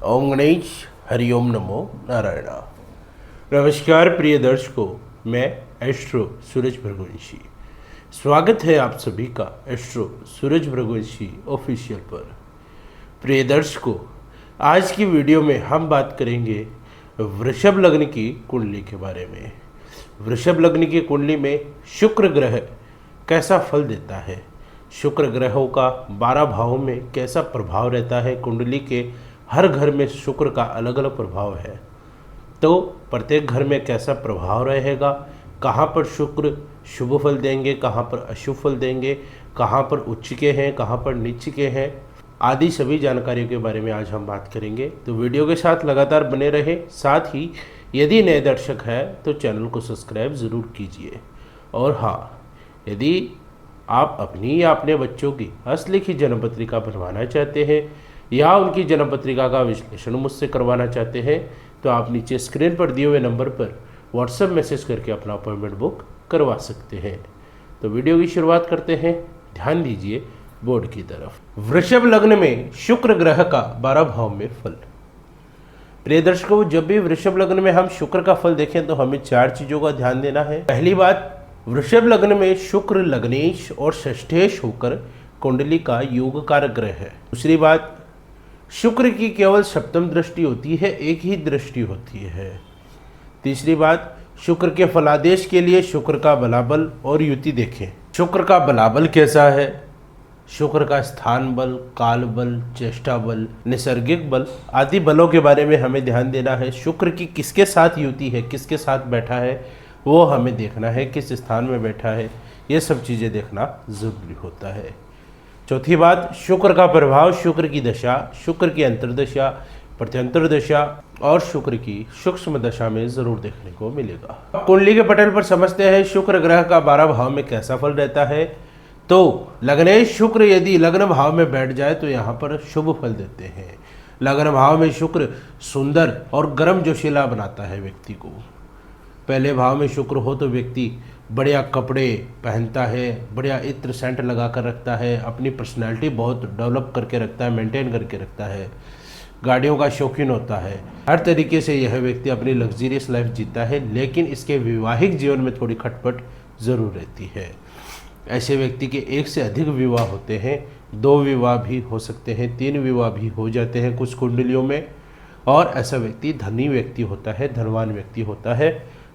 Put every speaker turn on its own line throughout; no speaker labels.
ओम गणेश हरिओम नमो नारायण। नमस्कार प्रिय दर्शकों, मैं एस्ट्रो सूरज भृगुवंशी। स्वागत है आप सभी का एस्ट्रो सूरज भृगुवंशी ऑफिशियल पर। प्रिय दर्शकों, आज की वीडियो में हम बात करेंगे वृषभ लग्न की कुंडली के बारे में। वृषभ लग्न की कुंडली में शुक्र ग्रह कैसा फल देता है, शुक्र ग्रहों का 12 भावों में कैसा प्रभाव रहता है। कुंडली के हर घर में शुक्र का अलग अलग प्रभाव है, तो प्रत्येक घर में कैसा प्रभाव रहेगा, कहाँ पर शुक्र शुभ फल देंगे, कहाँ पर अशुभ फल देंगे, कहाँ पर उच्च के हैं, कहाँ पर नीच के हैं, आदि सभी जानकारियों के बारे में आज हम बात करेंगे। तो वीडियो के साथ लगातार बने रहें। साथ ही यदि नए दर्शक हैं तो चैनल को सब्सक्राइब ज़रूर कीजिए। और हाँ, यदि आप अपनी या अपने बच्चों की हस्तलिखित जन्म पत्रिका बनवाना चाहते हैं या उनकी जन्म पत्रिका का विश्लेषण मुझसे करवाना चाहते हैं तो आप नीचे स्क्रीन पर दिए हुए नंबर पर व्हाट्सएप मैसेज करके अपना अपॉइंटमेंट बुक करवा सकते हैं। तो वीडियो की शुरुआत करते हैं। ध्यान दीजिए बोर्ड की तरफ। वृषभ लग्न में शुक्र ग्रह का 12 भाव में फल। प्रिय दर्शकों, जब भी वृषभ लग्न में हम शुक्र का फल देखें तो हमें 4 चीजों का ध्यान देना है। पहली बात, वृषभ लग्न में शुक्र लग्नेश और षष्ठेश होकर कुंडली का योगकारक ग्रह है। दूसरी बात, शुक्र की केवल सप्तम दृष्टि होती है, एक ही दृष्टि होती है। तीसरी बात, शुक्र के फलादेश के लिए शुक्र का बलाबल और युति देखें। शुक्र का बलाबल कैसा है, शुक्र का स्थान बल, काल बल, चेष्टा बल, नैसर्गिक बल आदि बलों के बारे में हमें ध्यान देना है। शुक्र की किसके साथ युति है, किसके साथ बैठा है, वो हमें देखना है, किस स्थान में बैठा है, ये सब चीज़ें देखना जरूरी होता है। चौथी बात, शुक्र का प्रभाव शुक्र की दशा, शुक्र की अंतर्दशा, प्रत्यंतर दशा और शुक्र की सूक्ष्म दशा में जरूर देखने को मिलेगा। कुंडली के पटल पर समझते हैं शुक्र ग्रह का 12 भाव में कैसा फल रहता है। तो लग्नेश शुक्र यदि लग्न भाव में बैठ जाए तो यहाँ पर शुभ फल देते हैं। लग्न भाव में शुक्र सुंदर और गर्म जोशीला बनाता है व्यक्ति को। पहले भाव में शुक्र हो तो व्यक्ति बढ़िया कपड़े पहनता है, बढ़िया इत्र सेंट लगा कर रखता है, अपनी पर्सनैलिटी बहुत डेवलप करके रखता है, मेंटेन करके रखता है, गाड़ियों का शौकीन होता है। हर तरीके से यह व्यक्ति अपनी लग्जरियस लाइफ जीता है, लेकिन इसके वैवाहिक जीवन में थोड़ी खटपट ज़रूर रहती है। ऐसे व्यक्ति के 1 से अधिक विवाह होते हैं, 2 विवाह भी हो सकते हैं, 3 विवाह भी हो जाते हैं कुछ कुंडलियों में। और ऐसा व्यक्ति धनी व्यक्ति होता है, धनवान व्यक्ति होता है,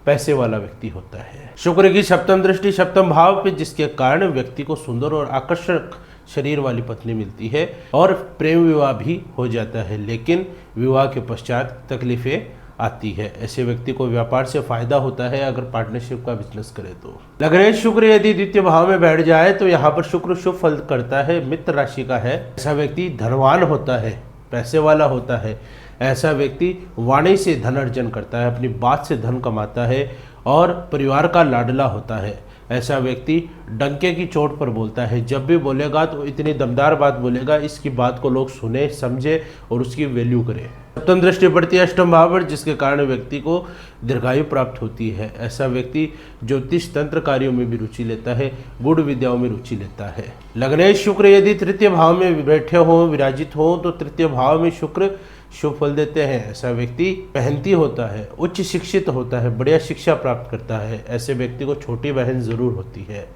पैसे वाला व्यक्ति होता है। शुक्र की सप्तम दृष्टि सप्तम भाव पे, जिसके कारण व्यक्ति को सुंदर और आकर्षक शरीर वाली पत्नी मिलती है और प्रेम विवाह भी हो जाता है, लेकिन विवाह के पश्चात तकलीफें आती है। ऐसे व्यक्ति को व्यापार से फायदा होता है अगर पार्टनरशिप का बिजनेस करे तो। लग्नेश शुक्र यदि द्वितीय भाव में बैठ जाए तो यहाँ पर शुक्र शुभ फल करता है, मित्र राशि का है। ऐसा व्यक्ति धनवान होता है, पैसे वाला होता है। ऐसा व्यक्ति वाणी से धन अर्जन करता है, अपनी बात से धन कमाता है और परिवार का लाडला होता है। ऐसा व्यक्ति डंके की चोट पर बोलता है, जब भी बोलेगा तो इतनी दमदार बात बोलेगा इसकी बात को लोग सुने, समझे और उसकी वैल्यू करें। सप्तम दृष्टि पड़ती है अष्टम भाव पर, जिसके कारण व्यक्ति को दीर्घायु प्राप्त होती है। ऐसा व्यक्ति ज्योतिष तंत्र कार्यों में भी रुचि लेता है, गुड़ विद्याओं में रुचि लेता है। लग्नेश शुक्र यदि तृतीय भाव में बैठे हों, विराजित हों तो तृतीय भाव में शुक्र शुभ फल देते हैं। ऐसा व्यक्ति मेहनती होता है, उच्च शिक्षित होता है, बढ़िया शिक्षा प्राप्त करता है। ऐसे व्यक्ति को छोटी बहन जरूर होती है।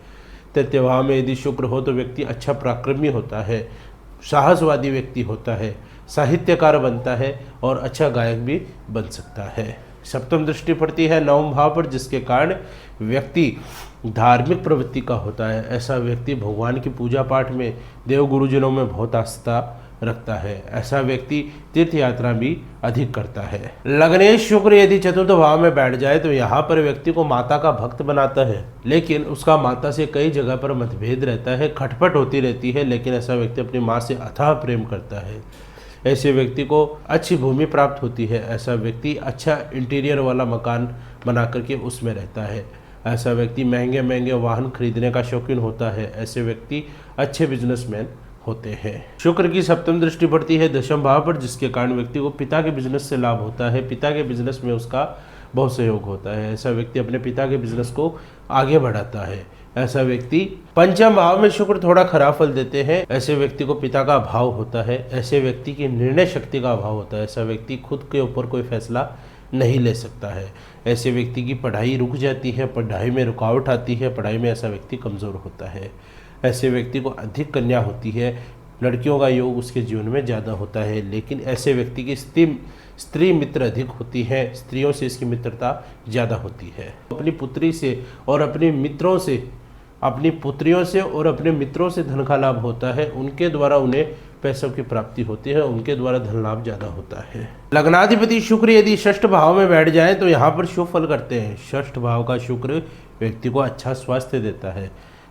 तृतीय भाव में यदि शुक्र हो तो व्यक्ति अच्छा पराक्रमी होता है, साहसवादी व्यक्ति होता है, साहित्यकार बनता है और अच्छा गायक भी बन सकता है। सप्तम दृष्टि पड़ती है नवम भाव पर, जिसके कारण व्यक्ति धार्मिक प्रवृत्ति का होता है। ऐसा व्यक्ति भगवान की पूजा पाठ में, देव गुरुजनों में बहुत आस्था रखता है। ऐसा व्यक्ति तीर्थ यात्रा भी अधिक करता है। लग्नेश शुक्र यदि चतुर्थ भाव में बैठ जाए तो यहाँ पर व्यक्ति को माता का भक्त बनाता है, लेकिन उसका माता से कई जगह पर मतभेद रहता है, खटपट होती रहती है, लेकिन ऐसा व्यक्ति अपनी माँ से अथाह प्रेम करता है। ऐसे व्यक्ति को अच्छी भूमि प्राप्त होती है। ऐसा व्यक्ति अच्छा इंटीरियर वाला मकान बना करके उसमें रहता है। ऐसा व्यक्ति महंगे महंगे वाहन खरीदने का शौकीन होता है। ऐसे व्यक्ति अच्छे बिजनेसमैन होते हैं। शुक्र की सप्तम दृष्टि पड़ती है दशम भाव पर, जिसके कारण व्यक्ति को पिता के बिजनेस से लाभ होता है, पिता के बिजनेस में उसका बहुत सहयोग होता है। ऐसा व्यक्ति अपने पिता के बिजनेस को आगे बढ़ाता है। ऐसा व्यक्ति पंचम भाव में शुक्र थोड़ा खराब फल देते हैं। ऐसे व्यक्ति को पिता का अभाव होता है। ऐसे व्यक्ति की निर्णय शक्ति का अभाव होता है। ऐसा व्यक्ति खुद के ऊपर कोई फैसला नहीं ले सकता है। ऐसे व्यक्ति की पढ़ाई रुक जाती है, पढ़ाई में रुकावट आती है, पढ़ाई में ऐसा व्यक्ति कमज़ोर होता है। ऐसे व्यक्ति को अधिक कन्या होती है, लड़कियों का योग उसके जीवन में ज़्यादा होता है। लेकिन ऐसे व्यक्ति की स्त्री मित्र अधिक होती हैं, स्त्रियों से इसकी मित्रता ज़्यादा होती है। अपनी पुत्री से और अपने मित्रों से, अपनी पुत्रियों से और अपने मित्रों से धन का लाभ होता है। उनके द्वारा उन्हें पैसों की प्राप्ति होती है, उनके द्वारा धन लाभ ज़्यादा होता है। लग्नाधिपति शुक्र यदि षष्ठ भाव में बैठ जाए तो यहाँ पर शुभ फल करते हैं। षष्ठ भाव का शुक्र व्यक्ति को अच्छा स्वास्थ्य देता है।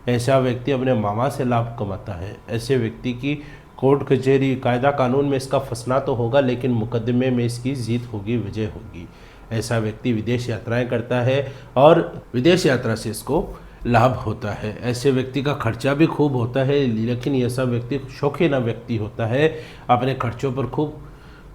ऐसा व्यक्ति अपने मामा से लाभ कमाता है। ऐसे व्यक्ति की कोर्ट कचहरी कायदा कानून में इसका फंसना तो होगा, लेकिन मुकदमे में इसकी जीत होगी, विजय होगी। ऐसा व्यक्ति विदेश यात्राएं करता है और विदेश यात्रा से इसको लाभ होता है। ऐसे व्यक्ति का खर्चा भी खूब होता है, लेकिन ऐसा व्यक्ति शौकीन व्यक्ति होता है, अपने खर्चों पर खूब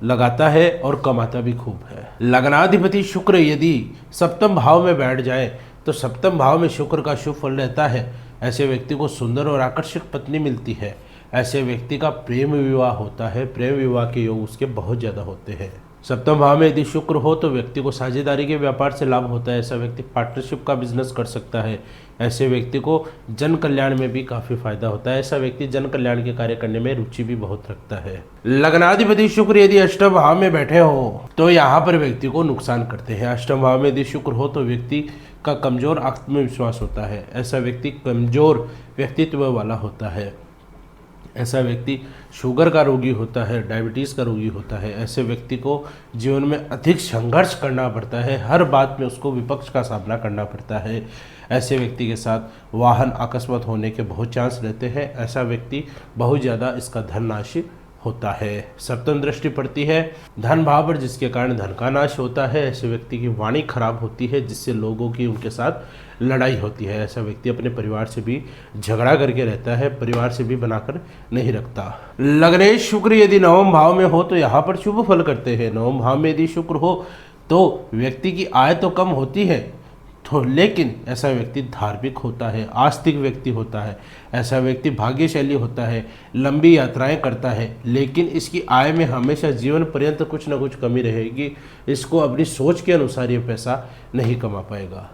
लगाता है और कमाता भी खूब है। लग्नाधिपति शुक्र यदि सप्तम भाव में बैठ जाए तो सप्तम भाव में शुक्र का शुभ फल रहता है। ऐसे व्यक्ति को सुंदर और आकर्षक पत्नी मिलती है। ऐसे व्यक्ति का प्रेम विवाह होता है। प्रेम विवाह के योग उसके बहुत ज़्यादा होते हैं। सप्तम भाव में यदि शुक्र हो तो व्यक्ति को साझेदारी के व्यापार से लाभ होता है। ऐसा व्यक्ति पार्टनरशिप का बिजनेस कर सकता है। ऐसे व्यक्ति को जन कल्याण में भी काफ़ी फायदा होता है। ऐसा व्यक्ति जन कल्याण के कार्य करने में रुचि भी बहुत रखता है। लग्नाधिपति शुक्र यदि अष्टम भाव में बैठे हो तो यहाँ पर व्यक्ति को नुकसान करते हैं। अष्टम भाव में यदि शुक्र हो तो व्यक्ति का कमजोर आत्मविश्वास होता है। ऐसा व्यक्ति कमजोर व्यक्तित्व वाला होता है। ऐसा व्यक्ति शुगर का रोगी होता है, डायबिटीज़ का रोगी होता है। ऐसे व्यक्ति को जीवन में अधिक संघर्ष करना पड़ता है। हर बात में उसको विपक्ष का सामना करना पड़ता है। ऐसे व्यक्ति के साथ वाहन अकस्मात होने के बहुत चांस रहते हैं। ऐसा व्यक्ति बहुत ज़्यादा इसका धन नाश होता है। सप्तम दृष्टि पड़ती है धन भाव पर, जिसके कारण धन का नाश होता है। ऐसे व्यक्ति की वाणी खराब होती है, जिससे लोगों की उनके साथ लड़ाई होती है। ऐसा व्यक्ति अपने परिवार से भी झगड़ा करके रहता है, परिवार से भी बनाकर नहीं रखता। लग्नेश शुक्र यदि नवम भाव में हो तो यहाँ पर शुभ फल करते हैं। नवम भाव में यदि शुक्र हो तो व्यक्ति की आय तो कम होती है तो, लेकिन ऐसा व्यक्ति धार्मिक होता है, आस्तिक व्यक्ति होता है। ऐसा व्यक्ति भाग्यशाली होता है, लंबी यात्राएं करता है, लेकिन इसकी आय में हमेशा जीवन पर्यंत कुछ ना कुछ कमी रहेगी। इसको अपनी सोच के अनुसार ये पैसा नहीं कमा पाएगा।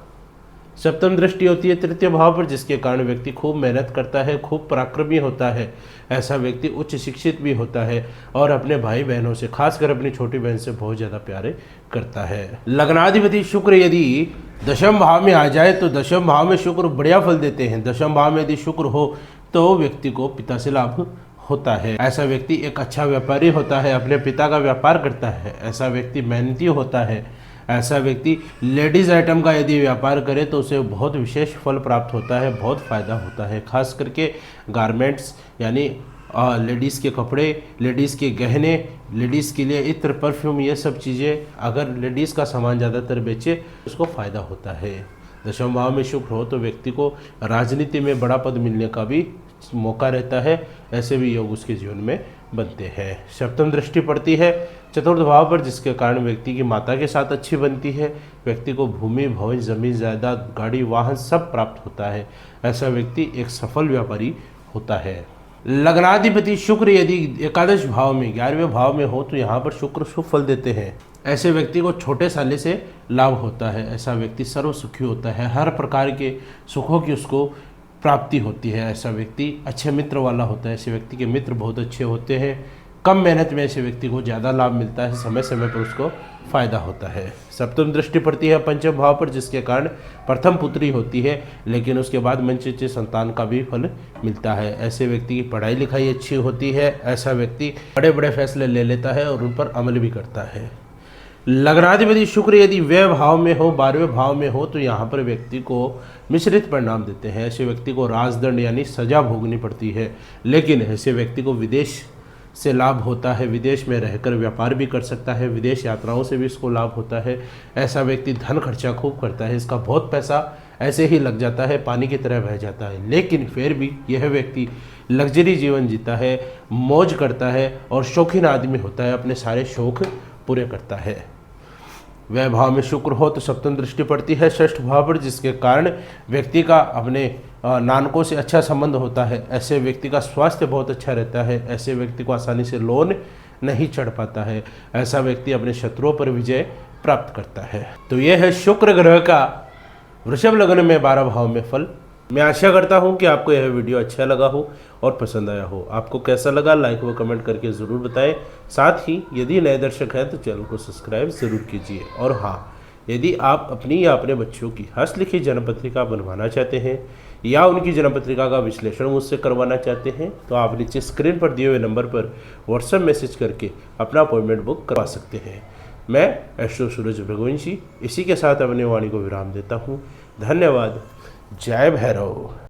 सप्तम दृष्टि होती है तृतीय भाव पर, जिसके कारण व्यक्ति खूब मेहनत करता है, खूब पराक्रमी होता है। ऐसा व्यक्ति उच्च शिक्षित भी होता है और अपने भाई बहनों से, खासकर अपनी छोटी बहन से बहुत ज़्यादा प्यारे करता है। लग्नाधिपति शुक्र यदि दशम भाव में आ जाए तो दशम भाव में शुक्र बढ़िया फल देते हैं। दशम भाव में यदि शुक्र हो तो व्यक्ति को पिता से लाभ होता है। ऐसा व्यक्ति एक अच्छा व्यापारी होता है, अपने पिता का व्यापार करता है। ऐसा व्यक्ति मेहनती होता है। ऐसा व्यक्ति लेडीज़ आइटम का यदि व्यापार करे तो उसे बहुत विशेष फल प्राप्त होता है, बहुत फ़ायदा होता है। खास करके गारमेंट्स यानी लेडीज़ के कपड़े, लेडीज़ के गहने, लेडीज़ के लिए इत्र, परफ्यूम, ये सब चीज़ें अगर लेडीज़ का सामान ज़्यादातर बेचे उसको फ़ायदा होता है। दशम भाव में शुक्र हो तो व्यक्ति को राजनीति में बड़ा पद मिलने का भी मौका रहता है। ऐसे भी योग उसके जीवन में बनते हैं। सप्तम दृष्टि पड़ती है चतुर्थ भाव पर, जिसके कारण व्यक्ति की माता के साथ अच्छी बनती है। व्यक्ति को भूमि, भवन, जमीन, जायदाद, गाड़ी, वाहन सब प्राप्त होता है। ऐसा व्यक्ति एक सफल व्यापारी होता है। लग्नाधिपति शुक्र यदि एकादश भाव में, 11वें भाव में हो तो यहाँ पर शुक्र शुभ फल देते हैं। ऐसे व्यक्ति को छोटे साले से लाभ होता है। ऐसा व्यक्ति सर्व सुखी होता है, हर प्रकार के सुखों की उसको प्राप्ति होती है। ऐसा व्यक्ति अच्छे मित्र वाला होता है। ऐसे व्यक्ति के मित्र बहुत अच्छे होते हैं। कम मेहनत में ऐसे व्यक्ति को ज़्यादा लाभ मिलता है, समय समय पर उसको फायदा होता है। सप्तम दृष्टि पड़ती है पंचम भाव पर, जिसके कारण प्रथम पुत्री होती है, लेकिन उसके बाद मनचेचे संतान का भी फल मिलता है। ऐसे व्यक्ति की पढ़ाई लिखाई अच्छी होती है। ऐसा व्यक्ति बड़े बड़े फैसले ले लेता है और उन पर अमल भी करता है। लग्नाधिपति शुक्र यदि व्यय भाव में हो, 12वें भाव में हो तो यहाँ पर व्यक्ति को मिश्रित परिणाम देते हैं। ऐसे व्यक्ति को राजदंड यानी सजा भोगनी पड़ती है, लेकिन ऐसे व्यक्ति को विदेश से लाभ होता है। विदेश में रहकर व्यापार भी कर सकता है, विदेश यात्राओं से भी इसको लाभ होता है। ऐसा व्यक्ति धन खर्चा खूब करता है, इसका बहुत पैसा ऐसे ही लग जाता है, पानी की तरह बह जाता है, लेकिन फिर भी यह व्यक्ति लग्जरी जीवन जीता है, मौज करता है और शौकीन आदमी होता है, अपने सारे शौक पूरे करता है। व्यय भाव में शुक्र हो तो सप्तम दृष्टि पड़ती है षष्ठ भाव पर, जिसके कारण व्यक्ति का अपने नानकों से अच्छा संबंध होता है, ऐसे व्यक्ति का स्वास्थ्य बहुत अच्छा रहता है, ऐसे व्यक्ति को आसानी से लोन नहीं चढ़ पाता है, ऐसा व्यक्ति अपने शत्रुओं पर विजय प्राप्त करता है। तो यह है शुक्र ग्रह का वृषभ लग्न में 12 भाव में फल। मैं आशा करता हूं कि आपको यह वीडियो अच्छा लगा हो और पसंद आया हो। आपको कैसा लगा लाइक व कमेंट करके ज़रूर बताएं। साथ ही यदि नए दर्शक हैं तो चैनल को सब्सक्राइब ज़रूर कीजिए। और हाँ, यदि आप अपनी या अपने बच्चों की हस्तलिखित जन्म पत्रिका बनवाना चाहते हैं या उनकी जन्म पत्रिका का विश्लेषण मुझसे करवाना चाहते हैं तो आप नीचे स्क्रीन पर दिए हुए नंबर पर व्हाट्सएप मैसेज करके अपना अपॉइंटमेंट बुक करवा सकते हैं। मैं एस्ट्रो सूरज भृगुवंशी इसी के साथ अपनी वाणी को विराम देता हूँ। धन्यवाद। जय भैरव।